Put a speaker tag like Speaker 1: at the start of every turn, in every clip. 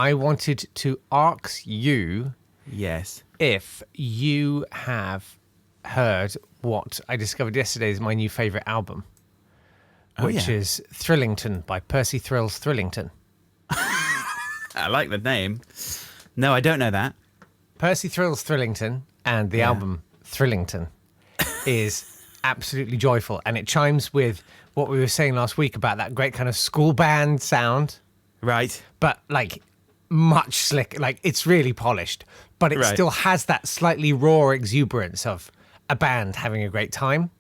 Speaker 1: I wanted to ask you
Speaker 2: Yes.
Speaker 1: if you have heard what I discovered yesterday is my new favourite album, which is Thrillington by Percy Thrills Thrillington.
Speaker 2: I like the name. No, I don't know that.
Speaker 1: Percy Thrills Thrillington and the album Thrillington is absolutely joyful, and it chimes with what we were saying last week about that great kind of school band sound,
Speaker 2: Right.
Speaker 1: but like much slick. Like it's really polished, but it still has that slightly raw exuberance of a band having a great time.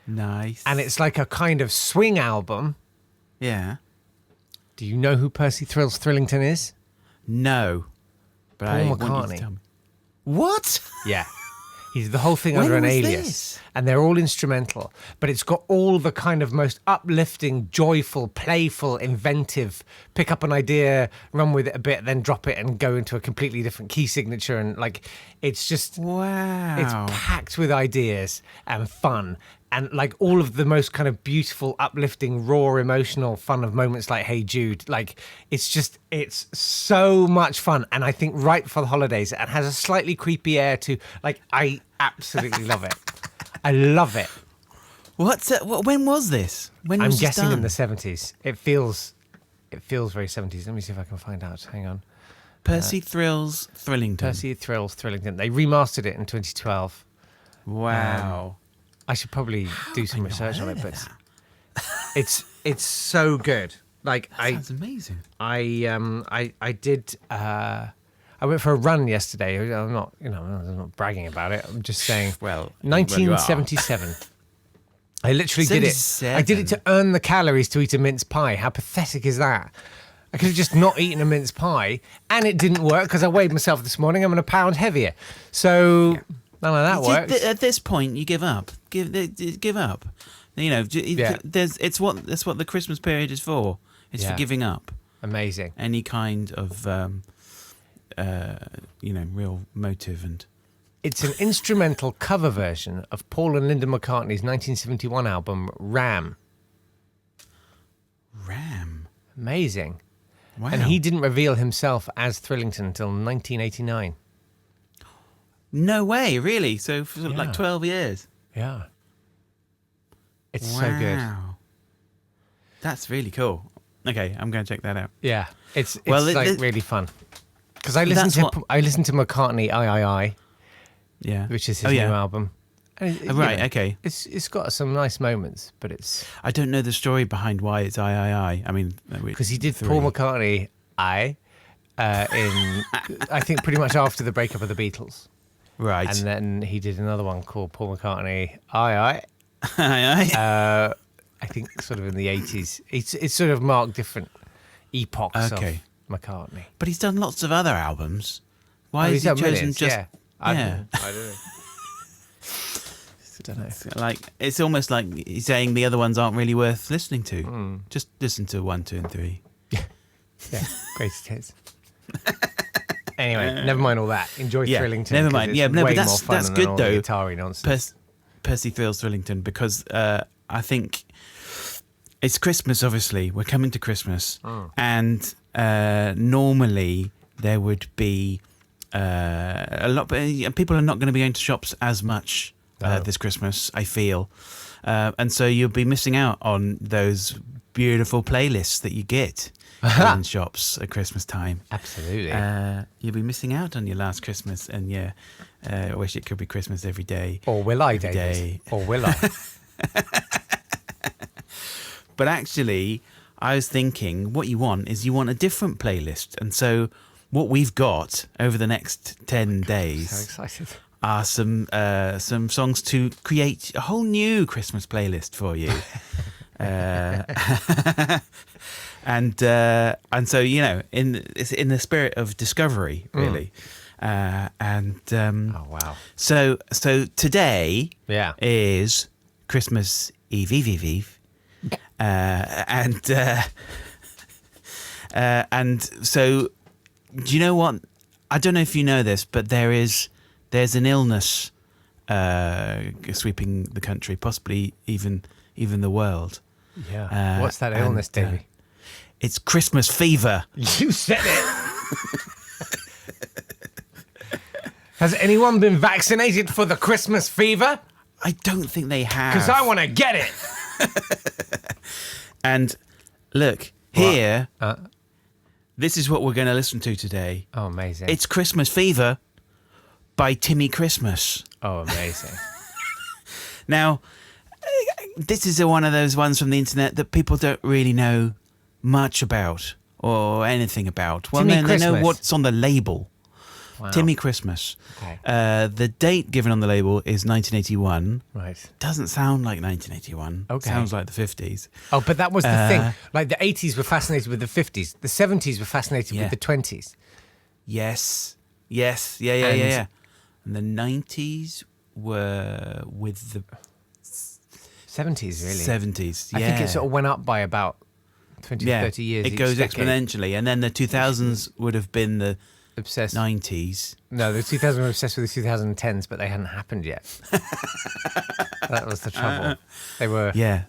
Speaker 2: Nice.
Speaker 1: And it's like a kind of swing album.
Speaker 2: Yeah.
Speaker 1: Do you know who Percy Thrills Thrillington is?
Speaker 2: No. But
Speaker 1: Paul
Speaker 2: I want you to
Speaker 1: McCartney.
Speaker 2: tell me. What?
Speaker 1: Yeah. He's the whole thing
Speaker 2: When
Speaker 1: under an
Speaker 2: was
Speaker 1: alias.
Speaker 2: this?
Speaker 1: And they're all instrumental. But it's got all the kind of most uplifting, joyful, playful, inventive, pick up an idea, run with it a bit, then drop it and go into a completely different key signature. And like, it's just,
Speaker 2: Wow.
Speaker 1: it's packed with ideas and fun. And like all of the most kind of beautiful, uplifting, raw, emotional fun of moments like Hey Jude. Like it's so much fun. And I think right for the holidays, it has a slightly creepy air to, like, I absolutely love it. I love it.
Speaker 2: When was this? When
Speaker 1: I'm
Speaker 2: was this
Speaker 1: guessing
Speaker 2: done?
Speaker 1: in the 70s. It feels very 70s. Let me see if I can find out. Hang on.
Speaker 2: Percy Thrills Thrillington.
Speaker 1: Percy Thrills Thrillington. They remastered it in 2012.
Speaker 2: Wow.
Speaker 1: I should probably do some
Speaker 2: I not
Speaker 1: research on
Speaker 2: heard
Speaker 1: it,
Speaker 2: of
Speaker 1: but it's so good. Like
Speaker 2: Sounds amazing.
Speaker 1: I did. I went for a run yesterday. I'm not bragging about it. I'm just saying.
Speaker 2: Well,
Speaker 1: 1977. I literally did it. I did it to earn the calories to eat a mince pie. How pathetic is that? I could have just not eaten a mince pie, and it didn't work because I weighed myself this morning. I'm a pound heavier. So none of that works.
Speaker 2: At this point, you give up. Give up. You know, that's what the Christmas period is for. It's for giving up.
Speaker 1: Amazing.
Speaker 2: Any kind of, real motive and.
Speaker 1: It's an instrumental cover version of Paul and Linda McCartney's 1971 album Ram.
Speaker 2: Ram.
Speaker 1: Amazing.
Speaker 2: Wow.
Speaker 1: And he didn't reveal himself as Thrillington until 1989.
Speaker 2: No way, really? So for like 12 years.
Speaker 1: Yeah. It's so good.
Speaker 2: Wow. That's really cool. Okay, I'm going to check that out.
Speaker 1: Yeah. It's
Speaker 2: Well,
Speaker 1: really fun. Because I listened to McCartney I,
Speaker 2: Yeah.
Speaker 1: which is his new album. And
Speaker 2: okay.
Speaker 1: It's got some nice moments, but it's
Speaker 2: I don't know the story behind why it's I. I mean,
Speaker 1: because he did Paul McCartney in I think pretty much after the breakup of the Beatles.
Speaker 2: Right.
Speaker 1: And then he did another one called Paul McCartney I.
Speaker 2: I.
Speaker 1: I think sort of in the 80s. It's sort of marked different epochs of McCartney.
Speaker 2: But he's done lots of other albums. Why has
Speaker 1: he's
Speaker 2: he
Speaker 1: done
Speaker 2: chosen
Speaker 1: millions,
Speaker 2: just?
Speaker 1: yeah. I don't know. Don't know.
Speaker 2: It's like it's almost like he's saying the other ones aren't really worth listening to. Just listen to 1, 2, and 3.
Speaker 1: Yeah, greatest hits. Anyway, never mind all that. Enjoy Thrillington.
Speaker 2: Never mind. Yeah, no,
Speaker 1: way
Speaker 2: but
Speaker 1: more fun
Speaker 2: that's
Speaker 1: than
Speaker 2: good
Speaker 1: all
Speaker 2: though.
Speaker 1: The Atari nonsense.
Speaker 2: Percy Thrills Thrillington, because I think it's Christmas. Obviously, we're coming to Christmas, and normally there would be a lot. People are not going to be going to shops as much this Christmas, I feel, and so you'll be missing out on those beautiful playlists that you get in shops at Christmas time.
Speaker 1: Absolutely.
Speaker 2: You'll be missing out on your last Christmas, and I wish it could be Christmas every day.
Speaker 1: Or will I, David? Or will I?
Speaker 2: But actually, I was thinking, what you want is you want a different playlist, and so what we've got over the next 10 days
Speaker 1: So excited.
Speaker 2: are some songs to create a whole new Christmas playlist for you. And so in the spirit of discovery, really.
Speaker 1: Oh wow!
Speaker 2: So today
Speaker 1: Yeah.
Speaker 2: is Christmas Eve, and so do you know what? I don't know if you know this, but there's an illness sweeping the country, possibly even the world.
Speaker 1: Yeah. What's that illness, Davey?
Speaker 2: It's Christmas fever.
Speaker 1: You said it. Has anyone been vaccinated for the Christmas fever?
Speaker 2: I don't think they have.
Speaker 1: Because I want to get it.
Speaker 2: And look, here, this is what we're going to listen to today.
Speaker 1: Oh, amazing.
Speaker 2: It's Christmas Fever by Timmy Christmas.
Speaker 1: Oh, amazing.
Speaker 2: Now, this is one of those ones from the internet that people don't really know much about or anything about. Well,
Speaker 1: Timmy
Speaker 2: they know
Speaker 1: Christmas.
Speaker 2: what's on the label.
Speaker 1: Wow.
Speaker 2: Timmy Christmas.
Speaker 1: Okay.
Speaker 2: The date given on the label is 1981.
Speaker 1: Right.
Speaker 2: Doesn't sound like 1981.
Speaker 1: Okay.
Speaker 2: Sounds like the 50s.
Speaker 1: Oh, but that was the thing. Like the 80s were fascinated with the 50s. The 70s were fascinated
Speaker 2: Yeah.
Speaker 1: with the 20s.
Speaker 2: Yes. Yes. Yeah. And the 90s were with the
Speaker 1: 70s, really.
Speaker 2: 70s. Yeah.
Speaker 1: I think it sort of went up by about 20 or 30 years.
Speaker 2: It
Speaker 1: each
Speaker 2: goes
Speaker 1: decade.
Speaker 2: exponentially. And then the 2000s would have been the
Speaker 1: Obsessed.
Speaker 2: 90s.
Speaker 1: No, the 2000s were obsessed with the 2010s, but they hadn't happened yet. That was the trouble. They were.
Speaker 2: Yeah.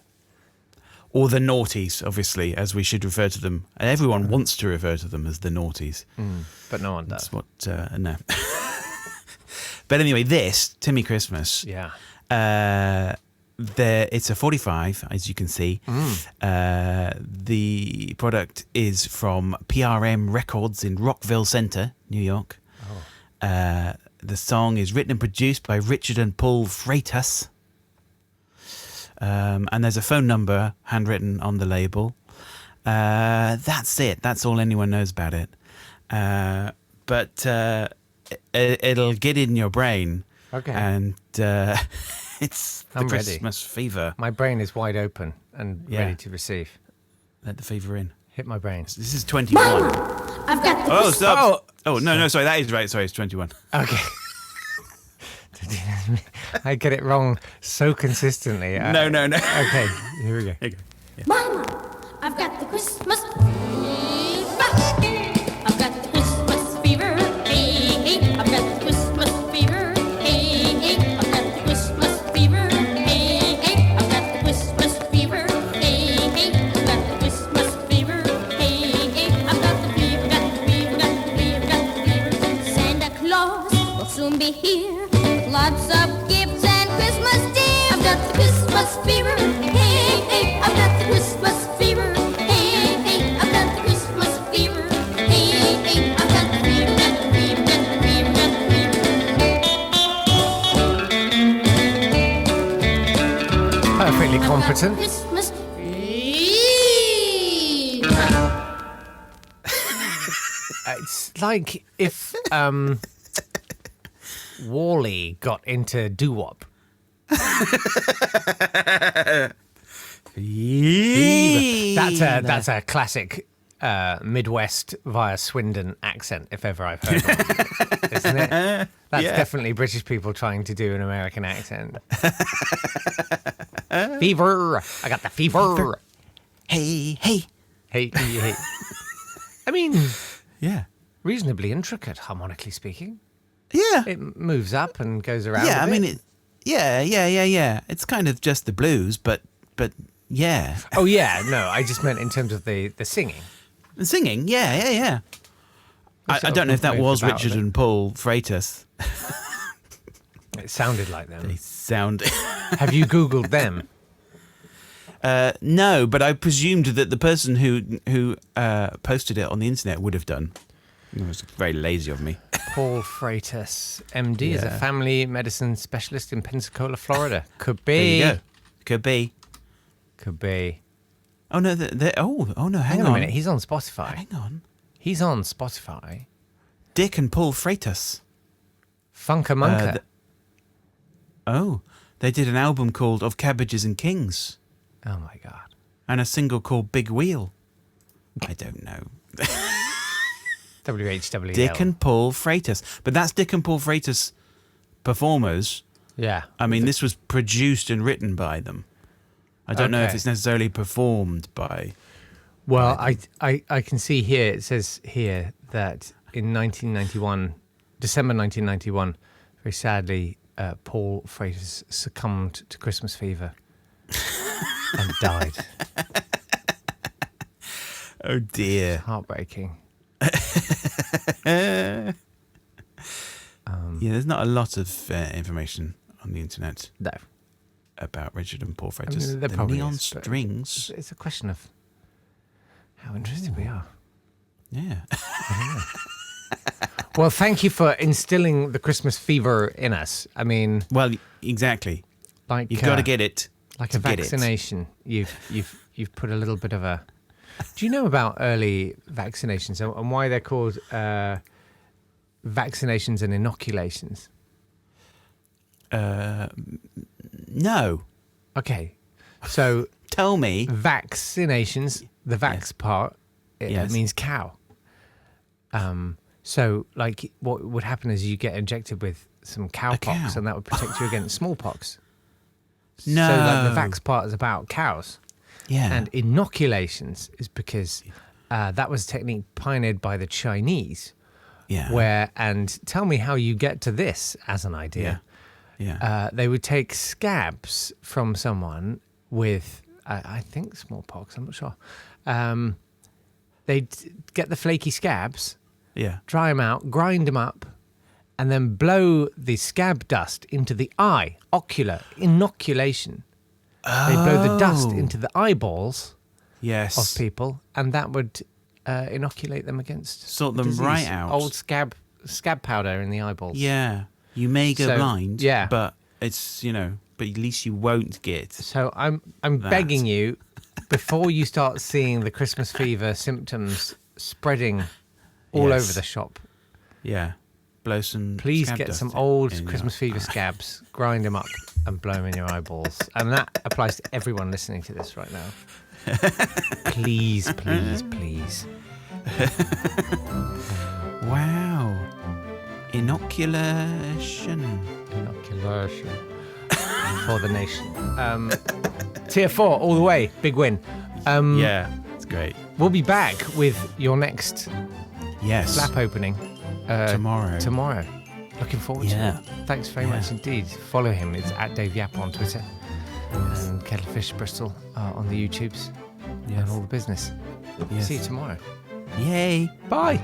Speaker 2: Or the noughties, obviously, as we should refer to them. And everyone wants to refer to them as the noughties.
Speaker 1: But no one does.
Speaker 2: That's what, no. But anyway, this, Timmy Christmas,
Speaker 1: Yeah.
Speaker 2: it's a 45, as you can see. The product is from PRM Records in Rockville Centre, New York. The song is written and produced by Richard and Paul Freitas. And there's a phone number handwritten on the label. That's it. That's all anyone knows about it. But it'll get in your brain.
Speaker 1: Okay.
Speaker 2: And it's the
Speaker 1: I'm ready.
Speaker 2: Christmas fever.
Speaker 1: My brain is wide open and
Speaker 2: Yeah.
Speaker 1: ready to receive.
Speaker 2: Let the fever in.
Speaker 1: Hit my brain.
Speaker 2: This is 21.
Speaker 3: I've got the
Speaker 2: Oh, stop.
Speaker 1: Oh.
Speaker 2: No, sorry. That is right. Sorry, it's 21.
Speaker 1: Okay. I get it wrong so consistently.
Speaker 2: No.
Speaker 1: Okay, here we go.
Speaker 2: Here you go.
Speaker 3: Mama, I've got the Christmas fever. I've got the Christmas fever. Hey, hey, I've got the Christmas fever. Hey, hey, I've got the Christmas fever. Hey, hey, I've got the Christmas fever. Hey, hey, I've got the Christmas fever. Hey, hey, I've got the fever, got the fever, got the fever, got the fever. Santa Claus will soon be here. Lots of gifts and Christmas deer. I've got the Christmas fever. Hey, hey, I've got the Christmas fever. Hey, hey, I've got the Christmas fever. Hey, hey, I've got the fever, got the fever, got the fever, got the fever.
Speaker 1: Perfectly
Speaker 3: I've got
Speaker 1: competent.
Speaker 3: Christmas fever.
Speaker 1: It's like if Wall-E got into doo-wop. That's a classic Midwest via Swindon accent, if ever I've heard one, isn't it? That's definitely British people trying to do an American accent. Fever! I got the fever!
Speaker 2: Hey.
Speaker 1: Hey. I mean,
Speaker 2: Yeah.
Speaker 1: reasonably intricate, harmonically speaking.
Speaker 2: Yeah.
Speaker 1: It moves up and goes around.
Speaker 2: Yeah,
Speaker 1: a
Speaker 2: I
Speaker 1: bit.
Speaker 2: mean, yeah. It's kind of just the blues, but yeah.
Speaker 1: Oh yeah, no, I just meant in terms of the singing.
Speaker 2: And singing, yeah. I
Speaker 1: sort
Speaker 2: don't know
Speaker 1: of
Speaker 2: if that
Speaker 1: moved
Speaker 2: was
Speaker 1: about a
Speaker 2: Richard
Speaker 1: bit.
Speaker 2: and Paul Freitas.
Speaker 1: It sounded like them.
Speaker 2: They sound...
Speaker 1: Have you Googled them?
Speaker 2: No, but I presumed that the person who posted it on the internet would have done. It was very lazy of me.
Speaker 1: Paul Freitas, MD, is a
Speaker 2: Yeah.
Speaker 1: family medicine specialist in Pensacola, Florida. Could
Speaker 2: There
Speaker 1: be.
Speaker 2: you go. Could be.
Speaker 1: Could be.
Speaker 2: Oh no! Oh no! Hang
Speaker 1: Hang on
Speaker 2: on.
Speaker 1: a minute. He's on Spotify.
Speaker 2: Hang on.
Speaker 1: He's on Spotify.
Speaker 2: Dick and Paul Freitas.
Speaker 1: Funka Munka.
Speaker 2: They did an album called "Of Cabbages and Kings"
Speaker 1: Oh my God.
Speaker 2: and a single called "Big Wheel." I don't know.
Speaker 1: WHWL.
Speaker 2: Dick and Paul Freitas, but that's Dick and Paul Freitas performers.
Speaker 1: Yeah.
Speaker 2: I mean, this was produced and written by them. I don't know if
Speaker 1: Okay.
Speaker 2: it's necessarily performed by.
Speaker 1: Well, I can see here, it says here that in 1991, December 1991, very sadly, Paul Freitas succumbed to Christmas fever and died.
Speaker 2: Oh dear.
Speaker 1: Heartbreaking.
Speaker 2: Yeah, there's not a lot of information on the internet
Speaker 1: No.
Speaker 2: about Richard and Paul
Speaker 1: I
Speaker 2: Freitas.
Speaker 1: mean, there
Speaker 2: The
Speaker 1: probably
Speaker 2: neon
Speaker 1: is, but
Speaker 2: strings.
Speaker 1: It's a question of how interested we are.
Speaker 2: Yeah.
Speaker 1: Well, thank you for instilling the Christmas fever in us. I mean,
Speaker 2: Well, exactly.
Speaker 1: like
Speaker 2: You've got to get it.
Speaker 1: like
Speaker 2: to
Speaker 1: a
Speaker 2: get it.
Speaker 1: vaccination. You've put a little bit of a. Do you know about early vaccinations and why they're called vaccinations and inoculations?
Speaker 2: No.
Speaker 1: Okay, so
Speaker 2: Tell me.
Speaker 1: vaccinations, the vax
Speaker 2: Yes.
Speaker 1: part, it
Speaker 2: Yes.
Speaker 1: means cow. So like what would happen is you get injected with some cowpox
Speaker 2: cow.
Speaker 1: and that would protect you against smallpox.
Speaker 2: No.
Speaker 1: So like the vax part is about cows.
Speaker 2: Yeah.
Speaker 1: And inoculations is because that was a technique pioneered by the Chinese.
Speaker 2: yeah.
Speaker 1: And tell me how you get to this as an idea.
Speaker 2: Yeah.
Speaker 1: They would take scabs from someone with, I think, smallpox. I'm not sure. They'd get the flaky scabs,
Speaker 2: yeah.
Speaker 1: dry them out, grind them up, and then blow the scab dust into the eye. Ocular inoculation. They blow the dust
Speaker 2: Oh.
Speaker 1: into the eyeballs
Speaker 2: Yes.
Speaker 1: of people, and that would inoculate them against
Speaker 2: Sort them
Speaker 1: disease.
Speaker 2: right out.
Speaker 1: Old scab powder in the eyeballs.
Speaker 2: Yeah. You may go
Speaker 1: So,
Speaker 2: blind.
Speaker 1: yeah.
Speaker 2: But it's, but at least you won't get.
Speaker 1: So I'm
Speaker 2: That.
Speaker 1: begging you, before you start seeing the Christmas fever symptoms spreading all
Speaker 2: Yes.
Speaker 1: over the shop,
Speaker 2: Yeah. Blow some.
Speaker 1: please
Speaker 2: scab
Speaker 1: get
Speaker 2: dust
Speaker 1: some
Speaker 2: in
Speaker 1: old
Speaker 2: your-
Speaker 1: Christmas fever scabs, grind them up, and blow them in your eyeballs. And that applies to everyone listening to this right now. Please, please, please.
Speaker 2: Wow. Inoculation.
Speaker 1: Inoculation for the nation. Tier 4, all the way, big win.
Speaker 2: Yeah. It's great.
Speaker 1: We'll be back with your next
Speaker 2: Yes.
Speaker 1: slap opening
Speaker 2: Tomorrow.
Speaker 1: Tomorrow. Looking forward to
Speaker 2: Yeah.
Speaker 1: it. Thanks very
Speaker 2: Yeah.
Speaker 1: much indeed. Follow him. It's at Dave Yap on Twitter and Kettlefish Bristol on the YouTubes and all the business.
Speaker 2: Yes.
Speaker 1: See you tomorrow.
Speaker 2: Yay.
Speaker 1: Bye.